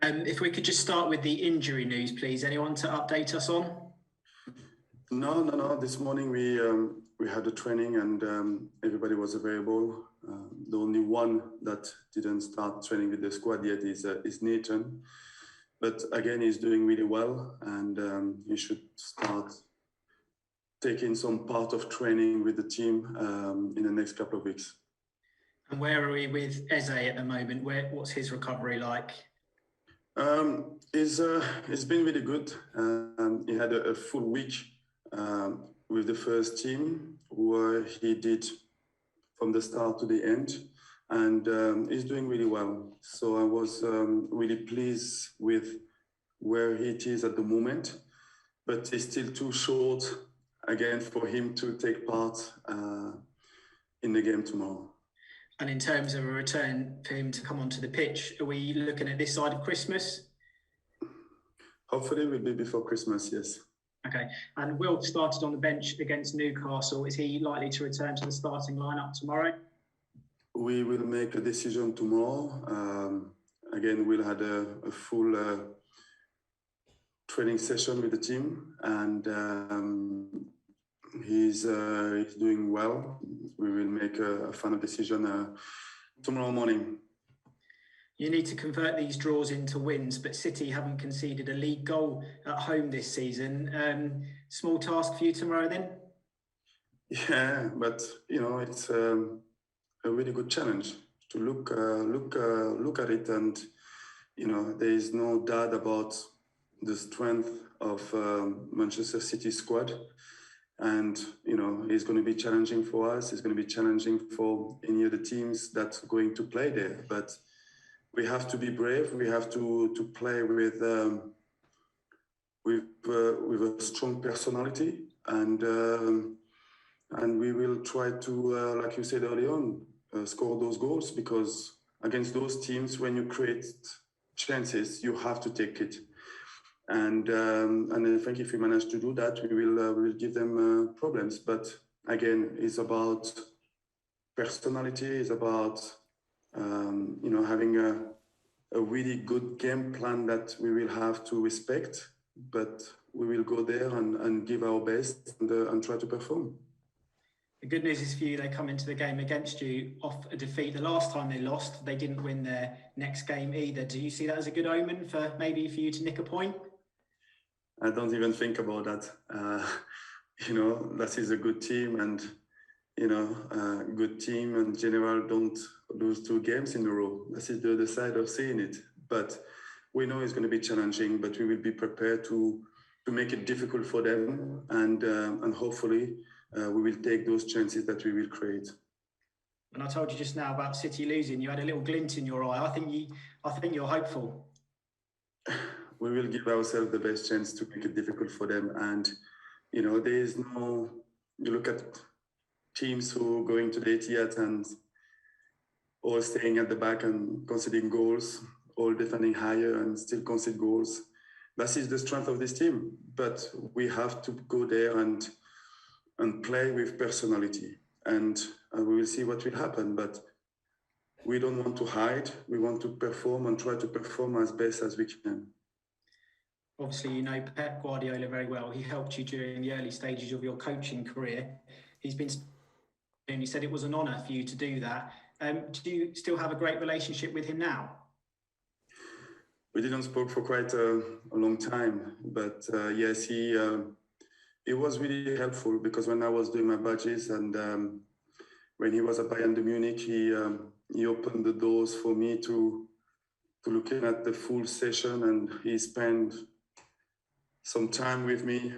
If we could just start with the injury news, please. Anyone to update us on? No. This morning we had a training and everybody was available. The only one that didn't start training with the squad yet is Nathan. But again, he's doing really well, and he should start taking some part of training with the team in the next couple of weeks. And where are we with Eze at the moment? What's his recovery like? It's been really good. He had a full week with the first team, where he did from the start to the end, and he's doing really well. So I was really pleased with where he is at the moment, but it's still too short again for him to take part in the game tomorrow. And in terms of a return for him to come onto the pitch, are we looking at this side of Christmas? Hopefully it will be before Christmas, yes. Okay. And Will started on the bench against Newcastle. Is he likely to return to the starting lineup tomorrow? We will make a decision tomorrow. Again, we'll have a full training session with the team, and he's doing well. We will make a final decision tomorrow morning. You need to convert these draws into wins, but City haven't conceded a league goal at home this season. Small task for you tomorrow then? Yeah, but it's a really good challenge to look at it, and there is no doubt about the strength of Manchester City squad. And, it's going to be challenging for us. It's going to be challenging for any other teams that's going to play there. But we have to be brave. We have to play with a strong personality. And we will try to, like you said early on, score those goals, because against those teams, when you create chances, you have to take it. And I think if we manage to do that, we will give them problems. But again, it's about personality. It's about having a really good game plan that we will have to respect. But we will go there and give our best and try to perform. The good news is for you, they come into the game against you off a defeat. The last time they lost, they didn't win their next game either. Do you see that as a good omen for you to nick a point? I don't even think about that. That is a good team, and good team in general don't lose 2 games in a row. This is the other side of seeing it. But we know it's going to be challenging, but we will be prepared to make it difficult for them, and hopefully we will take those chances that we will create. And I told you just now about City losing. You had a little glint in your eye. I think you're hopeful. We will give ourselves the best chance to make it difficult for them. And, there is no, you look at teams who go into the Etihad and all staying at the back and conceding goals, all defending higher and still concede goals. That is the strength of this team. But we have to go there and play with personality. And we will see what will happen. But we don't want to hide. We want to perform and try to perform as best as we can. Obviously, you know Pep Guardiola very well. He helped you during the early stages of your coaching career. He said it was an honour for you to do that. Do you still have a great relationship with him now? We didn't speak for quite a long time, but yes, he was really helpful, because when I was doing my badges and when he was at Bayern Munich, he opened the doors for me to looking at the full session, and he spent some time with me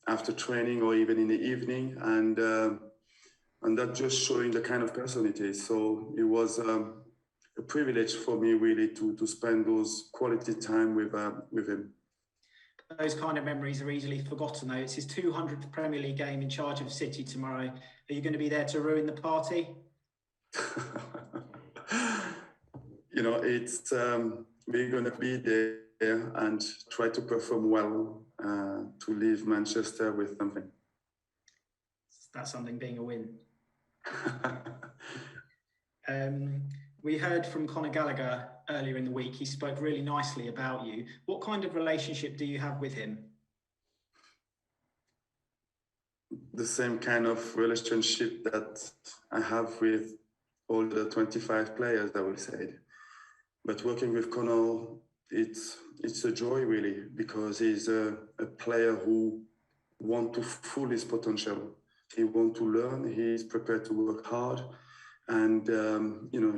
after training or even in the evening, and that just showing the kind of person it is. So it was a privilege for me really to spend those quality time with him. Those kind of memories are easily forgotten, though. It's his 200th Premier League game in charge of City tomorrow. Are you going to be there to ruin the party? It's we're going to be there and try to perform well to leave Manchester with something. That's something being a win. We heard from Conor Gallagher earlier in the week. He spoke really nicely about you. What kind of relationship do you have with him? The same kind of relationship that I have with all the 25 players, I will say. But working with Connor, it's a joy really, because he's a player who wants to full his potential. He wants to learn. He's prepared to work hard, and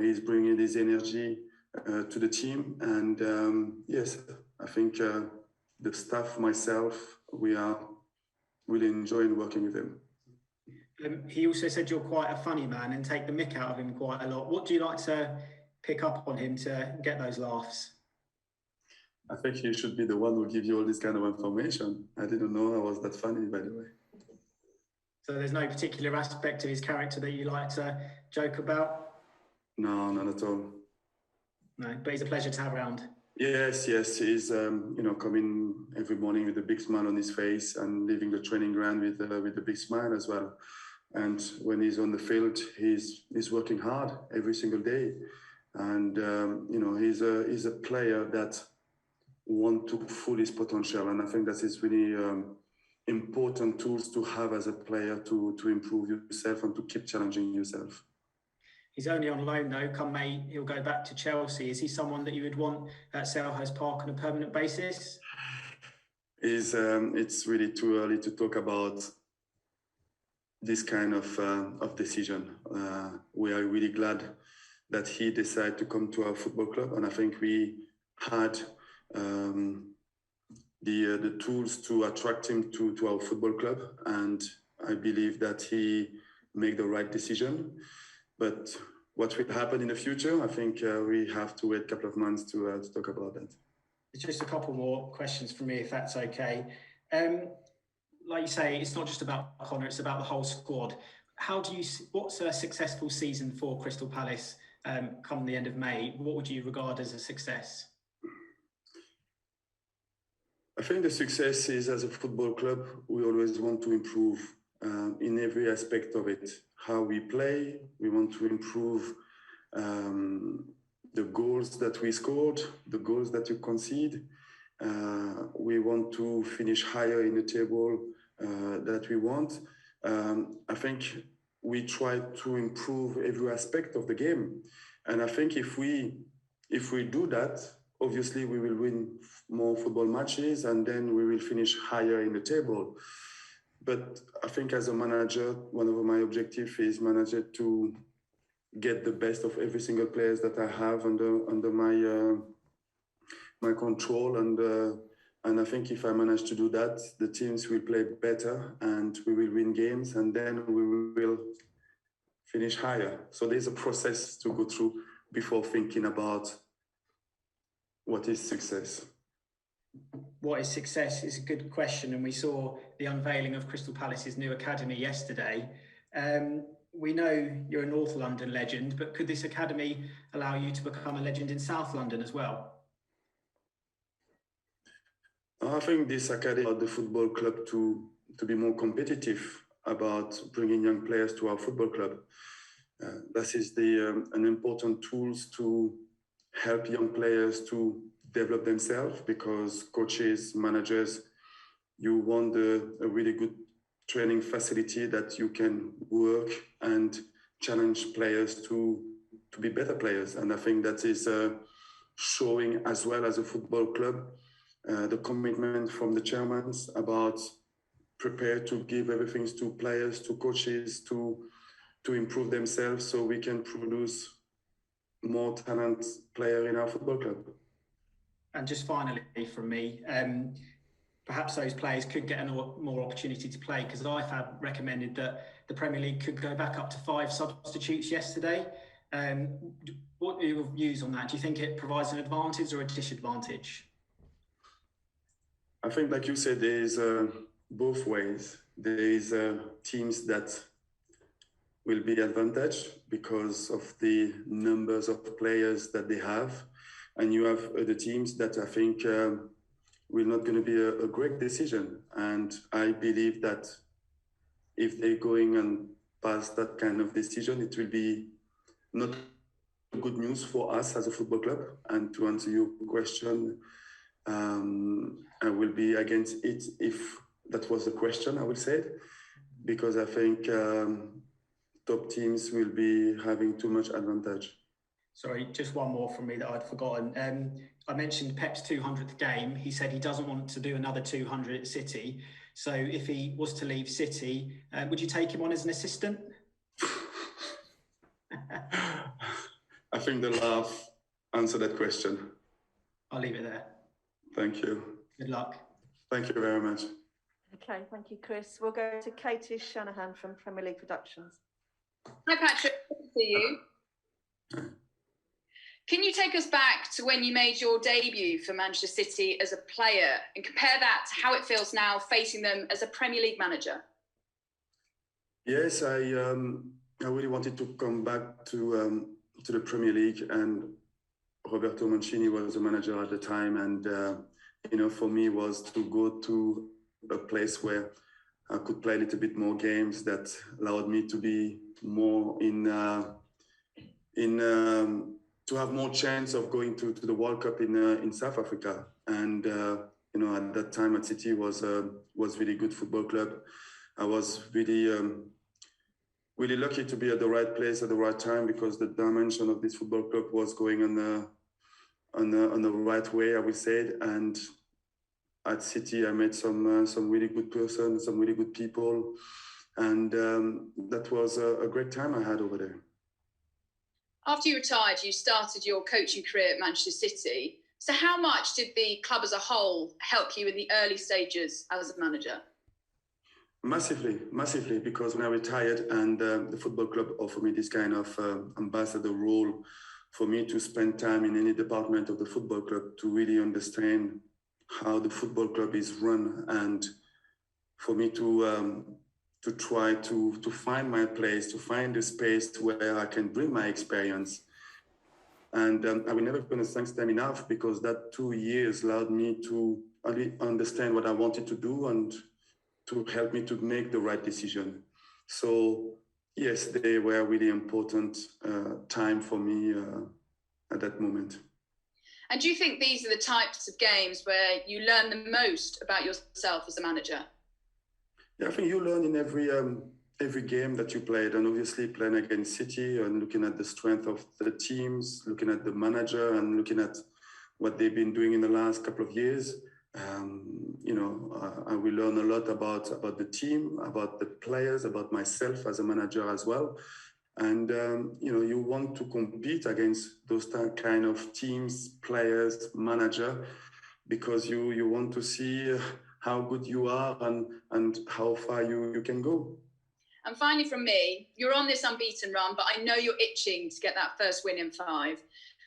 he's bringing his energy to the team. And yes, I think the staff, myself, we are really enjoying working with him. He also said you're quite a funny man and take the mick out of him quite a lot. What do you like to pick up on him to get those laughs? I think he should be the one who gives you all this kind of information. I didn't know I was that funny, by the way. So there's no particular aspect of his character that you like to joke about? No, not at all. No, but he's a pleasure to have around. Yes. He's coming every morning with a big smile on his face and leaving the training ground with a big smile as well. And when he's on the field, he's working hard every single day. And he's a player that wants to full his potential. And I think that is really important tools to have as a player to improve yourself and to keep challenging yourself. He's only on loan though. Come May, he'll go back to Chelsea. Is he someone that you would want at Selhurst Park on a permanent basis? It's really too early to talk about this kind of decision. We are really glad that he decided to come to our football club, and I think we had the tools to attract him to our football club, and I believe that he made the right decision. But what will happen in the future, I think we have to wait a couple of months to talk about that. It's just a couple more questions from me, if that's okay. Like you say, it's not just about Connor, it's about the whole squad. What's a successful season for Crystal Palace come the end of May? What would you regard as a success? I think the success is, as a football club, we always want to improve in every aspect of it. How we play, we want to improve the goals that we scored, the goals that you concede. We want to finish higher in the table that we want. I think we try to improve every aspect of the game. And I think if we do that, obviously we will win more football matches and then we will finish higher in the table. But I think as a manager, one of my objectives is to get the best of every single players that I have under my control, and I think if I manage to do that, the teams will play better and we will win games, and then we will finish higher. So there's a process to go through before thinking about what is success. What is success is a good question, and we saw the unveiling of Crystal Palace's new academy yesterday. We know you're a North London legend, but could this academy allow you to become a legend in South London as well? I think this academy allowed the football club to be more competitive about bringing young players to our football club. This is an important tool to help young players to develop themselves, because coaches, managers, you want a really good training facility that you can work and challenge players to be better players. And I think that is showing as well as a football club the commitment from the chairmen about prepared to give everything to players, to coaches, to improve themselves so we can produce more talent player in our football club. And just finally from me, perhaps those players could get more opportunity to play, because IFAB recommended that the Premier League could go back up to 5 substitutes yesterday. What are your views on that? Do you think it provides an advantage or a disadvantage? I think, like you said, there is both ways. There is teams that will be advantaged because of the numbers of players that they have. And you have the teams that I think will not going to be a great decision. And I believe that if they're going and pass that kind of decision, it will be not good news for us as a football club. And to answer your question, I will be against it if that was the question, I would say, because I think top teams will be having too much advantage. Sorry, just one more from me that I'd forgotten. I mentioned Pep's 200th game. He said he doesn't want to do another 200 at City. So if he was to leave City, would you take him on as an assistant? I think the laugh answer that question. I'll leave it there. Thank you. Good luck. Thank you very much. Okay, thank you, Chris. We'll go to Katie Shanahan from Premier League Productions. Hi, Patrick. Good to see you. Can you take us back to when you made your debut for Manchester City as a player and compare that to how it feels now facing them as a Premier League manager? Yes, I really wanted to come back to the Premier League, and Roberto Mancini was the manager at the time, and for me was to go to a place where I could play a little bit more games that allowed me to be more to have more chance of going to the World Cup in South Africa. And at that time at City was really good football club. I was really really lucky to be at the right place at the right time, because the dimension of this football club was going on the right way, I would say. And at City, I met some really good persons, some really good people, and that was a great time I had over there. After you retired, you started your coaching career at Manchester City. So how much did the club as a whole help you in the early stages as a manager? Massively, because when I retired and the football club offered me this kind of ambassador role for me to spend time in any department of the football club to really understand how the football club is run, and for me to try to find my place, to find a space where I can bring my experience. And I will never going to thank them enough, because that 2 years allowed me to really understand what I wanted to do and to help me to make the right decision. So yes, they were really important time for me at that moment. And do you think these are the types of games where you learn the most about yourself as a manager? Yeah, I think you learn in every game that you played, and obviously playing against City and looking at the strength of the teams, looking at the manager and looking at what they've been doing in the last couple of years. I will learn a lot about the team, about the players, about myself as a manager as well. And, you want to compete against those kind of teams, players, manager, because you want to see how good you are and how far you can go. And finally from me, you're on this unbeaten run, but I know you're itching to get that first win in 5.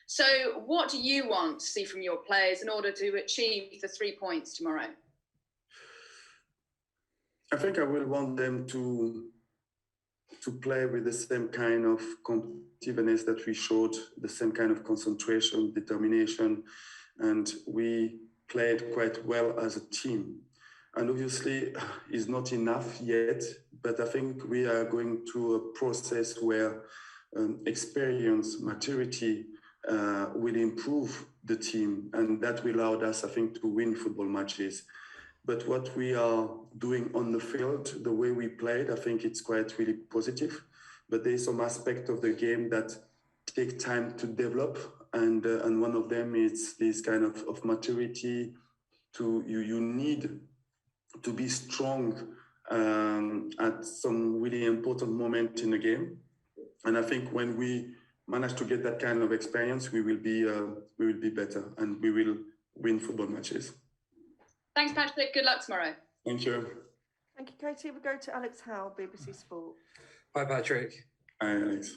So what do you want to see from your players in order to achieve the 3 points tomorrow? I think I will want them to play with the same kind of competitiveness that we showed, the same kind of concentration, determination, and we played quite well as a team. And obviously it's not enough yet, but I think we are going through a process where experience, maturity will improve the team, and that will allow us, I think, to win football matches. But what we are doing on the field, the way we played, I think it's quite really positive. But there's some aspect of the game that take time to develop, and one of them is this kind of maturity. You need to be strong at some really important moment in the game, and I think when we manage to get that kind of experience, we will be better, and we will win football matches. Thanks, Patrick. Good luck tomorrow. Thank you. Thank you, Katie. We'll go to Alex Howe, BBC Sport. Hi, Patrick. Hi, Alex.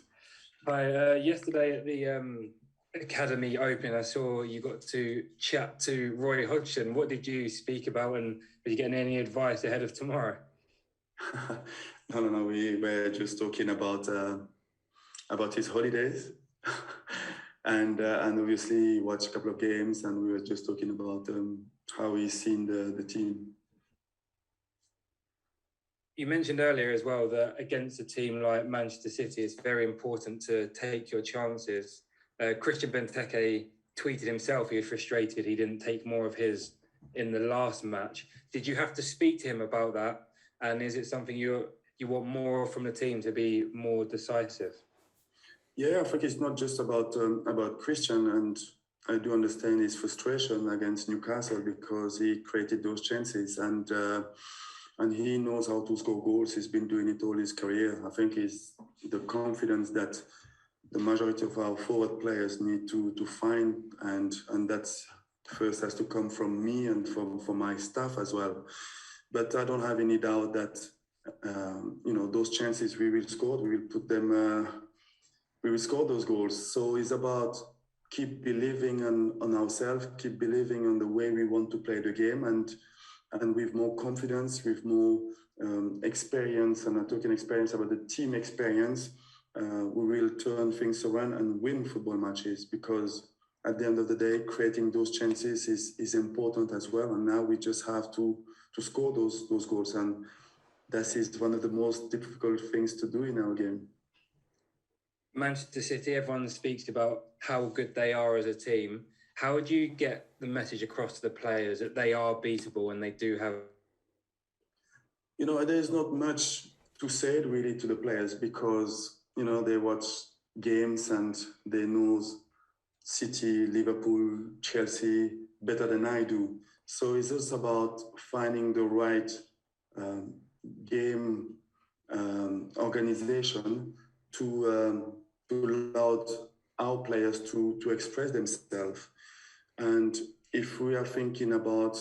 Hi. Yesterday at the Academy Open, I saw you got to chat to Roy Hodgson. What did you speak about, and did you get any advice ahead of tomorrow? No. We were just talking about his holidays, and obviously watched a couple of games, and we were just talking about how he's seen the team. You mentioned earlier as well that against a team like Manchester City, it's very important to take your chances. Christian Benteke tweeted himself he was frustrated he didn't take more of his in the last match. Did you have to speak to him about that? And is it something you want more from the team to be more decisive? Yeah, I think it's not just about Christian, and I do understand his frustration against Newcastle because he created those chances and he knows how to score goals. He's been doing it all his career. I think it's the confidence that the majority of our forward players need to find, and that's first has to come from me and from my staff as well. But I don't have any doubt that those chances we will score. We will put them. We will score those goals. So it's about keep believing on ourselves, keep believing on the way we want to play the game, and with more confidence, with more experience, and I'm talking experience about the team experience, we will turn things around and win football matches, because at the end of the day, creating those chances is important as well. And now we just have to score those goals. And that is one of the most difficult things to do in our game. Manchester City, everyone speaks about how good they are as a team. How would you get the message across to the players that they are beatable and they do have... There's not much to say really to the players, because, they watch games and they know City, Liverpool, Chelsea better than I do. So it's just about finding the right game organization to allow our players to express themselves. And if we are thinking about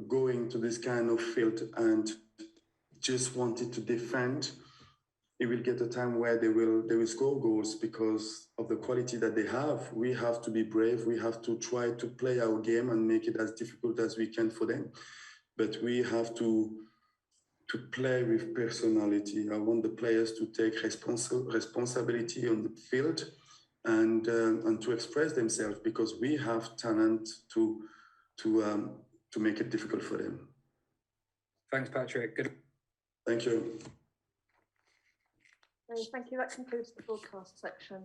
going to this kind of field and just wanted to defend, it will get a time where they will score goals because of the quality that they have. We have to be brave. We have to try to play our game and make it as difficult as we can for them. But we have to play with personality. I want the players to take responsibility on the field and to express themselves, because we have talent to make it difficult for them. Thanks, Patrick. Good. Thank you. Thank you. That concludes the broadcast section.